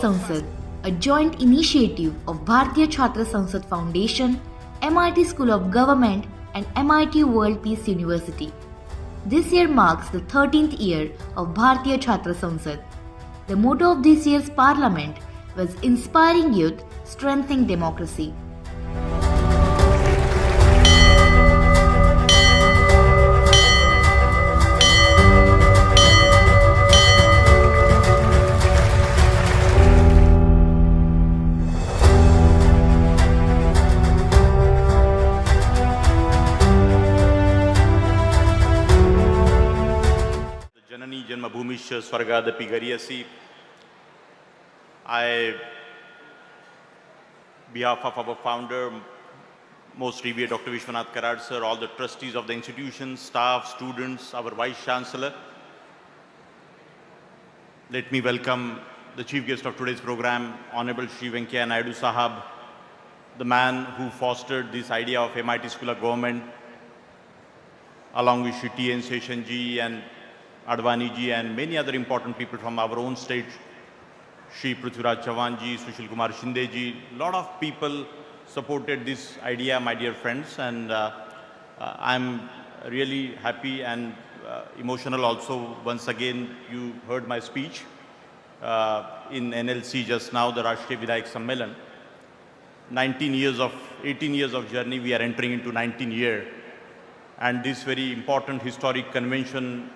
Sansad, a joint initiative of Bharatiya Chhatra Sansad Foundation, MIT School of Government and MIT World Peace University. This year marks the 13th year of Bharatiya Chhatra Sansad. The motto of this year's parliament was Inspiring Youth, Strengthening Democracy. Janani Janmabhumisha Swargadapi Gariyasi. I, behalf of our founder, most revered Dr. Vishwanath Karad sir, all the trustees of the institution, staff, students, our Vice Chancellor, let me welcome the chief guest of today's program, Honorable Shri Venkaiah Naidu Sahab, the man who fostered this idea of MIT School of Government, along with Shri T.N. Seshan ji and Advani ji and many other important people from our own state, Shri Prithviraj Chavan ji, Sushil Kumar Shinde ji. A lot of people supported this idea, my dear friends, and I'm really happy and emotional also. Once again, you heard my speech in NLC just now, the Rashtriya Vidhayak Sammelan. 18 years of journey, we are entering into 19th year. And this very important historic convention,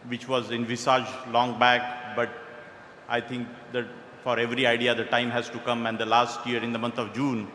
which was envisaged long back, but I think that for every idea, the time has to come. And the last year, in the month of June,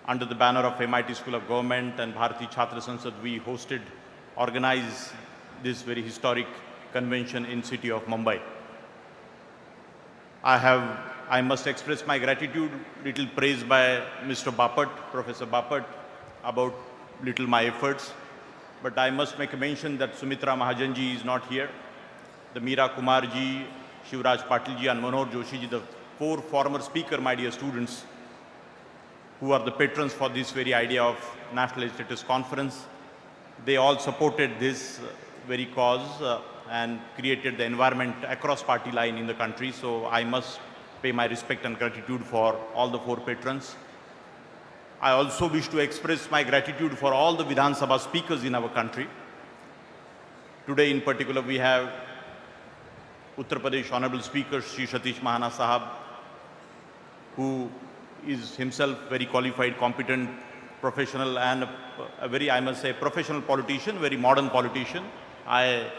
under the banner of MIT School of Government and Bharatiya Chhatra Sansad, we organized this very historic convention in city of Mumbai. I must express my gratitude, little praise by Mr. Bapat, Professor Bapat, about little my efforts. But I must make a mention that Sumitra Mahajan ji is not here. The Meera Kumar ji, Shivraj Patil ji and Manoj Joshi ji, the 4 former speakers, my dear students, who are the patrons for this very idea of National Legislators Conference. They all supported this very cause and created the environment across party line in the country. So I must pay my respect and gratitude for all the 4 patrons. I also wish to express my gratitude for all the Vidhan Sabha speakers in our country. Today in particular, we have Uttar Pradesh Honorable Speaker Shri Satish Mahana Sahab, who is himself very qualified, competent, professional and a very, I must say, professional politician, very modern politician. I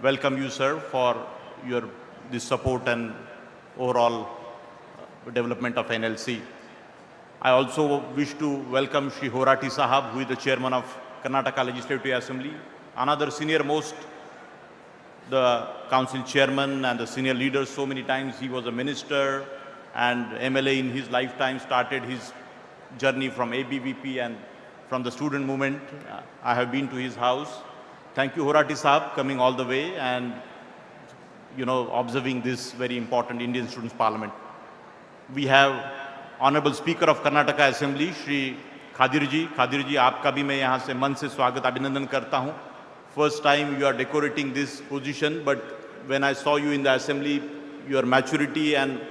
welcome you, sir, for this support and overall development of NLC. I also wish to welcome Shri Horati Sahab, who is the chairman of Karnataka Legislative Assembly, another senior most, the council chairman and the senior leader. So many times he was a minister and MLA in his lifetime, started his journey from ABVP and from the student movement. I have been to his house. Thank you, Horati Sahab, coming all the way and observing this very important Indian Students' Parliament. We have Honorable Speaker of Karnataka Assembly, Shri Khadir ji. Khadir ji, आपका भी मैं यहाँ से मन से स्वागत अभिनंदन करता हूँ. First time you are decorating this position, but when I saw you in the assembly, your maturity and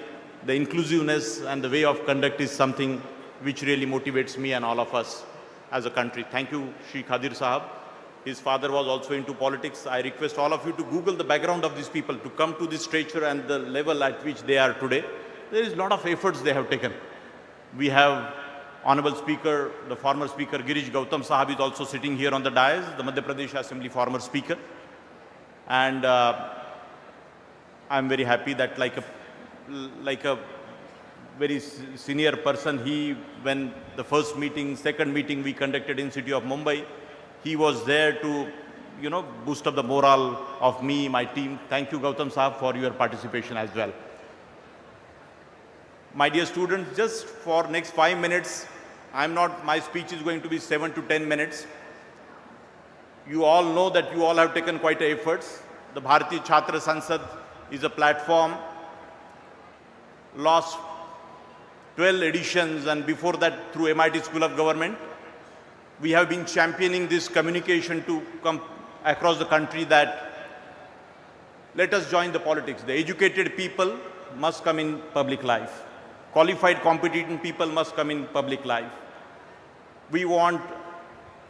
the inclusiveness and the way of conduct is something which really motivates me and all of us as a country. Thank you, Shri Khadir Sahab. His father was also into politics. I request all of you to Google the background of these people, to come to this stature and the level at which they are today. There is a lot of efforts they have taken. We have Honorable Speaker, the former Speaker Girish Gautam Sahab is also sitting here on the dais, the Madhya Pradesh Assembly former Speaker. And I'm very happy that like a very senior person, when the first meeting, second meeting we conducted in city of Mumbai, he was there to, boost up the morale of me, my team. Thank you, Gautam Sahab, for your participation as well. My dear students, just for next 5 minutes, my speech is going to be 7 to 10 minutes. You all know that you all have taken quite efforts. The Bharatiya Chhatra Sansad is a platform, lost 12 editions, and before that through MIT School of Government. We have been championing this communication to come across the country that let us join the politics. The educated people must come in public life. Qualified, competent people must come in public life. We want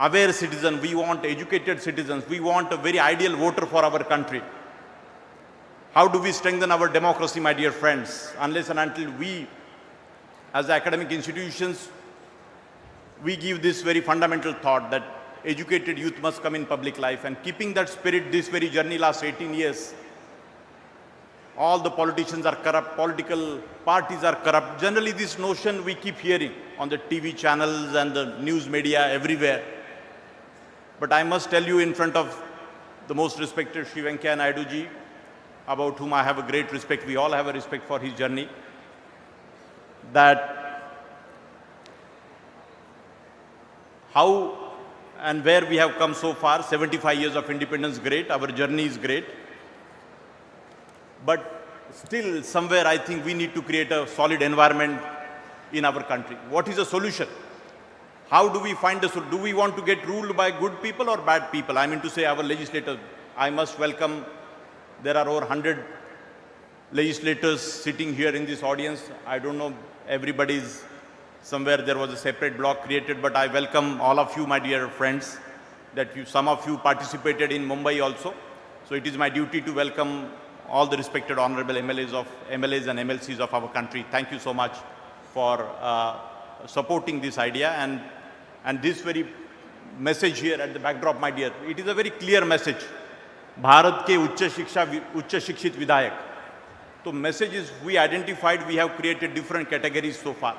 aware citizens, we want educated citizens, we want a very ideal voter for our country. How do we strengthen our democracy, my dear friends? Unless and until we, as academic institutions, we give this very fundamental thought that educated youth must come in public life, and keeping that spirit, this very journey last 18 years, all the politicians are corrupt, political parties are corrupt. Generally, this notion we keep hearing on the TV channels and the news media everywhere. But I must tell you in front of the most respected Shri Venkaiah Naidu ji, about whom I have a great respect, we all have a respect for his journey, that how and where we have come so far. 75 years of independence, great, our journey is great. But still, somewhere I think we need to create a solid environment in our country. What is the solution? How do we find the solution? Do we want to get ruled by good people or bad people? I mean to say our legislators. I must welcome, there are over 100 legislators sitting here in this audience. I don't know, everybody's, somewhere there was a separate block created, but I welcome all of you, my dear friends, that some of you participated in Mumbai also. So it is my duty to welcome all the respected honorable MLAs and MLCs of our country. Thank you so much for supporting this idea and this very message here at the backdrop, my dear. It is a very clear message. Bharat ke uच्च शिक्षित विधायक. So message is, we identified, we have created different categories so far.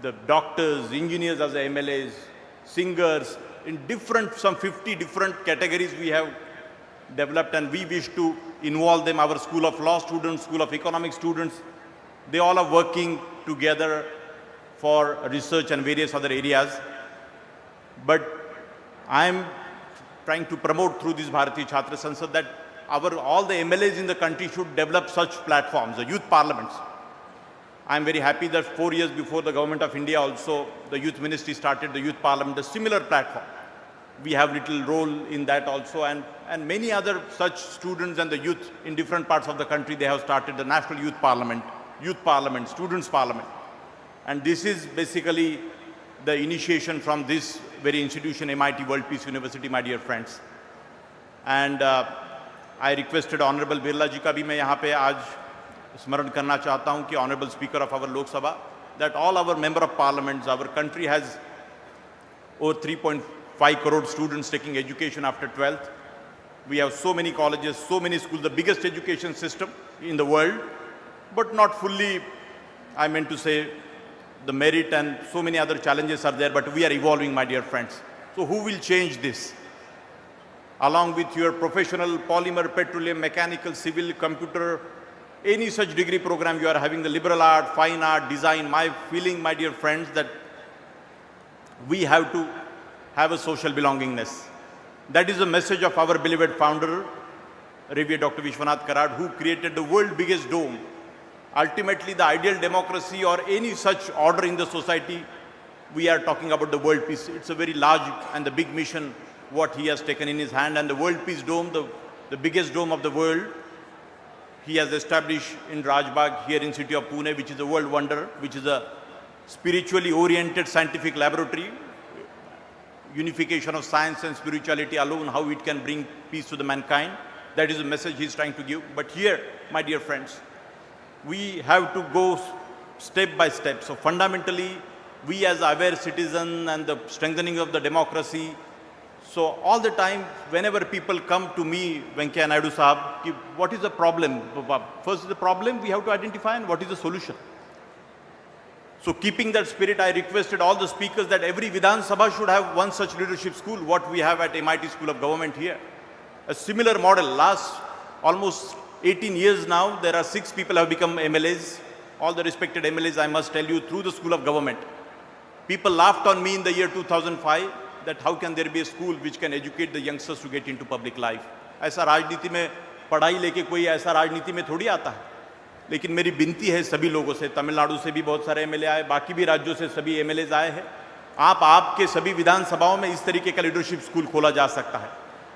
The doctors, engineers as the MLAs, singers, in different, some 50 different categories we have developed, and we wish to involve them. Our School of Law students, School of Economics students, they all are working together for research and various other areas. But I am trying to promote through this Bharatiya Chhatra Sansad that all the MLAs in the country should develop such platforms, the youth parliaments. I am very happy that 4 years before the Government of India also, the Youth Ministry started the Youth Parliament, a similar platform. We have little role in that also, and many other such students and the youth in different parts of the country, they have started the National Youth Parliament, Students' Parliament. And this is basically the initiation from this very institution, MIT World Peace University, my dear friends. And I requested Honorable Birla ji ka bhi main yahan pe aaj स्मरण करना चाहता हूं कि honourable speaker of our Lok Sabha, that all our member of parliaments, our country has over 3.5 crore students taking education after 12th. We have so many colleges, so many schools, the biggest education system in the world, but not fully, I meant to say, the merit and so many other challenges are there, but we are evolving, my dear friends. So who will change this? Along with your professional polymer, petroleum, mechanical, civil, computer, any such degree program you are having, the liberal art, fine art, design, my feeling, my dear friends, that we have to have a social belongingness. That is the message of our beloved founder, Revered Dr. Vishwanath Karad, who created the world's biggest dome. Ultimately, the ideal democracy or any such order in the society, we are talking about the world peace. It's a very large and the big mission, what he has taken in his hand. And the World Peace Dome, the biggest dome of the world, he has established in Rajbagh here in city of Pune, which is a world wonder, which is a spiritually oriented scientific laboratory. Unification of science and spirituality alone, how it can bring peace to the mankind. That is the message he is trying to give. But here, my dear friends, we have to go step by step. So fundamentally, we as aware citizen and the strengthening of the democracy. So all the time, whenever people come to me, Venkaiah Naidu Sahab, what is the problem? First, the problem we have to identify, and what is the solution? So keeping that spirit, I requested all the speakers that every Vidhan Sabha should have one such leadership school, what we have at MIT School of Government here. A similar model. Last almost 18 years now, there are 6 people have become MLAs. All the respected MLAs, I must tell you, through the School of Government. People laughed on me in the year 2005 that how can there be a school which can educate the youngsters to get into public life. ऐसा राजनीति में पढ़ाई लेके कोई ऐसा राजनीति में थोड़ी आता है. लेकिन मेरी विनती है सभी लोगों से, तमिलनाडु से भी बहुत सारे एमएलए आए, बाकी भी राज्यों से सभी एमएलएज आए हैं. आपके सभी विधानसभाओं में इस तरीके का लीडरशिप स्कूल खोला जा सकता है.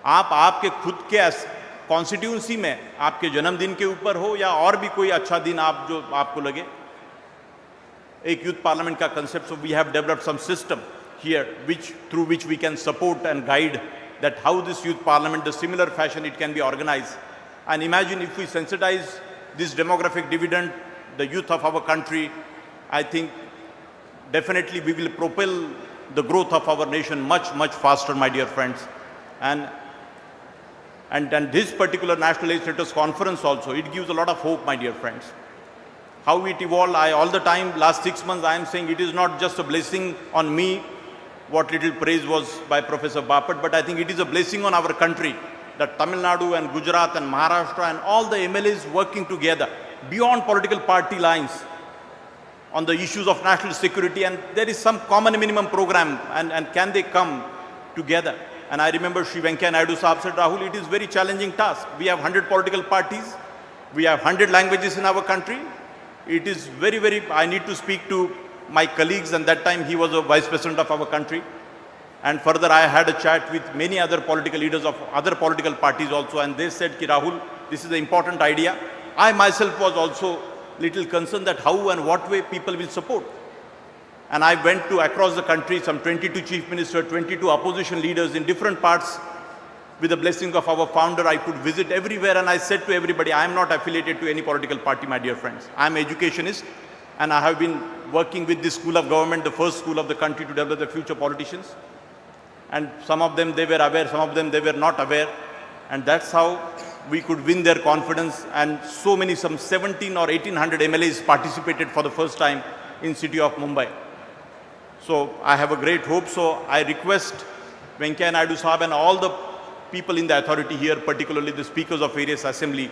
आपके खुद के कॉन्स्टिट्यूंसी में आपके जन्मदिन के ऊपर हो या और भी कोई अच्छा दिन आप जो आपको लगे, एक यूथ पार्लियामेंट का concept, so we have developed some system here through which we can support and guide that how this youth parliament, the similar fashion it can be organized. And imagine if we sensitize this demographic dividend, the youth of our country, I think definitely we will propel the growth of our nation much, much faster, my dear friends. And this particular National Legislators Conference also, it gives a lot of hope, my dear friends. How it evolved, all the time, last 6 months, I am saying it is not just a blessing on me, what little praise was by Professor Bapat, but I think it is a blessing on our country, that Tamil Nadu and Gujarat and Maharashtra and all the MLAs working together beyond political party lines on the issues of national security, and there is some common minimum program, and can they come together? And I remember Shri Venkaiah Naidu Sahab said, Rahul, it is very challenging task. We have 100 political parties, we have 100 languages in our country. It is very, very, I need to speak to my colleagues, and that time he was a vice president of our country. And further, I had a chat with many other political leaders of other political parties also, and they said, Ki Rahul, this is an important idea. I myself was also little concerned that how and what way people will support. And I went to across the country, some 22 chief ministers, 22 opposition leaders in different parts. With the blessing of our founder, I could visit everywhere, and I said to everybody, I am not affiliated to any political party, my dear friends. I am an educationist, and I have been working with this school of government, the first school of the country, to develop the future politicians. And some of them, they were aware, some of them, they were not aware. And that's how we could win their confidence. And so many, some 17 or 1800 MLAs participated for the first time in city of Mumbai. So I have a great hope. So I request Venkaiah Naidu Sahab and all the people in the authority here, particularly the speakers of various assembly,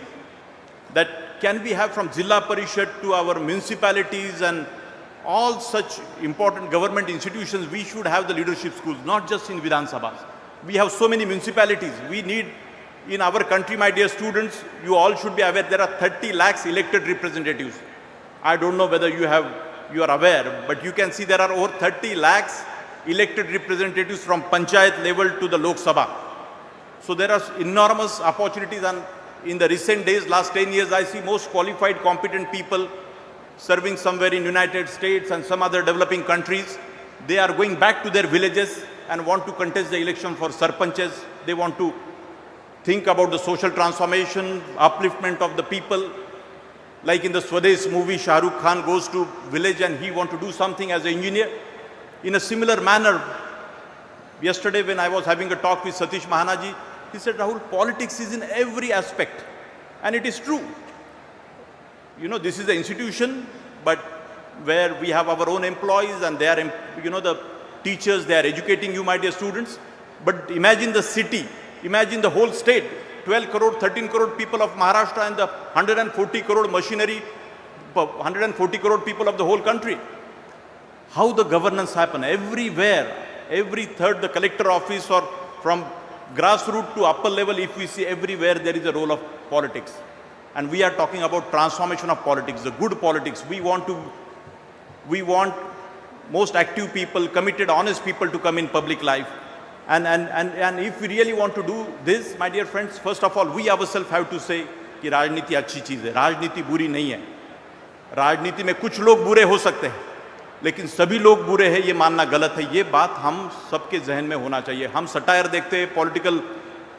that can we have from Zilla Parishad to our municipalities and all such important government institutions, we should have the leadership schools, not just in Vidhan Sabhas. We have so many municipalities. We need, in our country, my dear students, you all should be aware, there are 30 lakhs elected representatives. I don't know whether you are aware, but you can see there are over 30 lakhs elected representatives from Panchayat level to the Lok Sabha. So there are enormous opportunities, and in the recent days, last 10 years, I see most qualified, competent people serving somewhere in United States and some other developing countries. They are going back to their villages and want to contest the election for sarpanches. They want to think about the social transformation, upliftment of the people. Like in the Swades movie, Shah Rukh Khan goes to village and he wants to do something as an engineer. In a similar manner, yesterday when I was having a talk with Satish Mahanaji, he said, Rahul, politics is in every aspect. And it is true. You know, this is the institution, but where we have our own employees and they are, the teachers, they are educating you, my dear students. But imagine the city, imagine the whole state, 12 crore, 13 crore people of Maharashtra and the 140 crore machinery, 140 crore people of the whole country. How the governance happen everywhere, every third, the collector office or from grassroots to upper level, if we see everywhere there is a role of politics. And we are talking about transformation of politics, the good politics. We want most active people, committed, honest people to come in public life. And if we really want to do this, my dear friends, first of all, we ourselves have to say कि राजनीति अच्छी चीज़ है, राजनीति बुरी नहीं है. राजनीति में कुछ लोग बुरे हो सकते हैं, लेकिन सभी लोग बुरे हैं ये मानना गलत है. ये बात हम सबके जहन में होना चाहिए. हम सटायर देखते हैं, पॉलिटिकल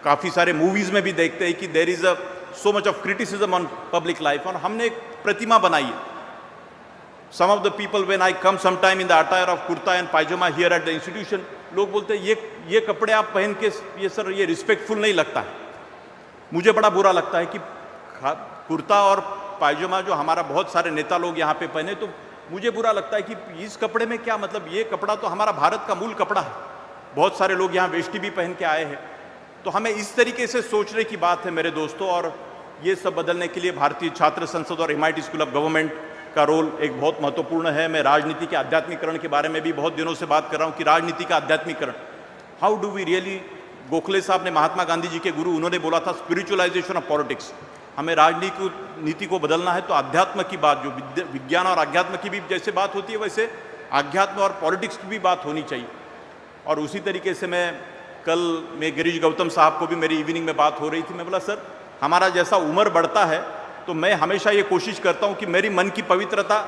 काफ़ी सारे मूवीज़ में भी देखते हैं कि there is a so much of criticism on public life. और हमने एक प्रतिमा बनाई है. Some of the people, when I come sometime in the attire of kurta and pajama here at the institution, लोग बोलते हैं ये कपड़े आप पहन के ये सर ये रिस्पेक्टफुल नहीं लगता है. मुझे बड़ा बुरा लगता है कि कुर्ता और पायजामा जो हमारा बहुत सारे नेता लोग यहाँ पे पहने, तो मुझे बुरा लगता है कि इस कपड़े में क्या मतलब, ये कपड़ा तो हमारा भारत का मूल कपड़ा है. बहुत सारे लोग यहाँ वेष्टी भी पहन के आए हैं. तो हमें इस तरीके से सोचने की बात है मेरे दोस्तों, और ये सब बदलने के लिए भारतीय छात्र संसद और MIT स्कूल ऑफ गवर्नमेंट का रोल एक बहुत महत्वपूर्ण है. मैं राजनीति के आध्यात्मिकरण के बारे में भी बहुत दिनों से बात कर रहा हूँ कि राजनीति का आध्यात्मिकरण, how do we really, Gokhale साहब ने, महात्मा गांधी जी के गुरु, उन्होंने बोला था स्पिरिचुअलाइजेशन ऑफ पॉलिटिक्स. हमें राजनीति को बदलना है तो अध्यात्म की बात, जो विज्ञान और अध्यात्म की भी जैसे बात होती है वैसे अध्यात्म और पॉलिटिक्स की भी बात होनी चाहिए. और उसी तरीके से मैं कल गिरीश गौतम साहब को भी मेरी इवनिंग में बात हो रही थी. मैं बोला सर हमारा जैसा उम्र बढ़ता है तो मैं हमेशा ये कोशिश करता हूँ कि मेरी मन की पवित्रता,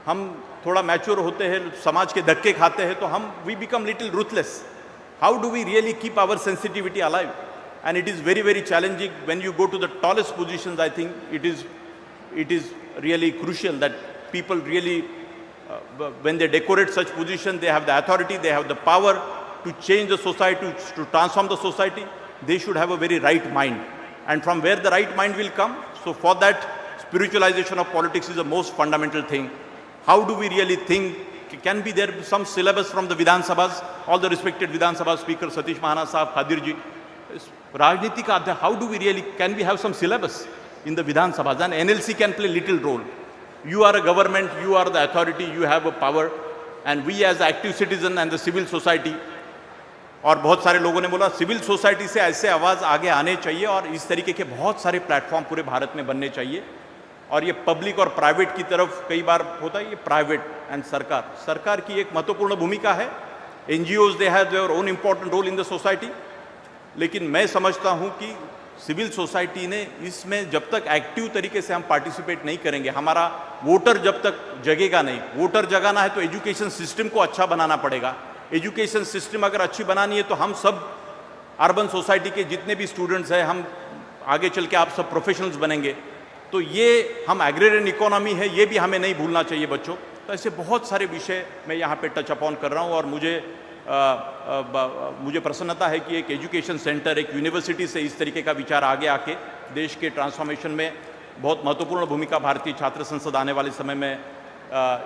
हम थोड़ा मैच्योर होते हैं, समाज के धक्के खाते हैं तो हम we become little ruthless. How do we really keep our sensitivity alive? And it is very, very challenging when you go to the tallest positions. I think it is really crucial that people really, when they decorate such positions, they have the authority, they have the power to change the society, to transform the society. They should have a very right mind. And from where the right mind will come, so for that, spiritualization of politics is the most fundamental thing. How do we really think? Can be there some syllabus from the Vidhan Sabhas, all the respected Vidhan Sabha Speaker, Satish Mahana Sahab, Khadir ji, Rajniti ka adhyay, how do we really, can we have some syllabus in the Vidhan Sabhas? And NLC can play little role. You are a government, you are the authority, you have a power, and we as active citizen and the civil society, और बहुत सारे लोगों ने बोला civil society से ऐसे आवाज़ आगे आने चाहिए और इस तरीके के बहुत सारे प्लेटफॉर्म पूरे भारत में बनने चाहिए. और ये पब्लिक और प्राइवेट की तरफ कई बार होता है, ये प्राइवेट एंड सरकार की एक महत्वपूर्ण भूमिका है. NGOs they have their own important role in the society. लेकिन मैं समझता हूँ कि सिविल सोसाइटी ने इसमें जब तक एक्टिव तरीके से हम पार्टिसिपेट नहीं करेंगे, हमारा वोटर जब तक जगेगा नहीं. वोटर जगाना है तो एजुकेशन सिस्टम को अच्छा बनाना पड़ेगा. एजुकेशन सिस्टम अगर अच्छी बनानी है तो हम सब अर्बन सोसाइटी के जितने भी स्टूडेंट्स हैं, हम आगे चल के आप सब प्रोफेशनल्स बनेंगे. तो ये हम एग्रेरियन इकोनॉमी है, ये भी हमें नहीं भूलना चाहिए बच्चों. तो ऐसे बहुत सारे विषय मैं यहाँ पे टच अपॉन कर रहा हूँ और मुझे प्रसन्नता है कि एक एजुकेशन सेंटर, एक यूनिवर्सिटी से इस तरीके का विचार आगे आके देश के ट्रांसफॉर्मेशन में बहुत महत्वपूर्ण भूमिका भारतीय छात्र संसद आने वाले समय में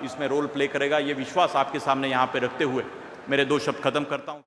इसमें रोल प्ले करेगा. ये विश्वास आपके सामने यहाँ पे रखते हुए मेरे 2 शब्द खत्म करता हूँ.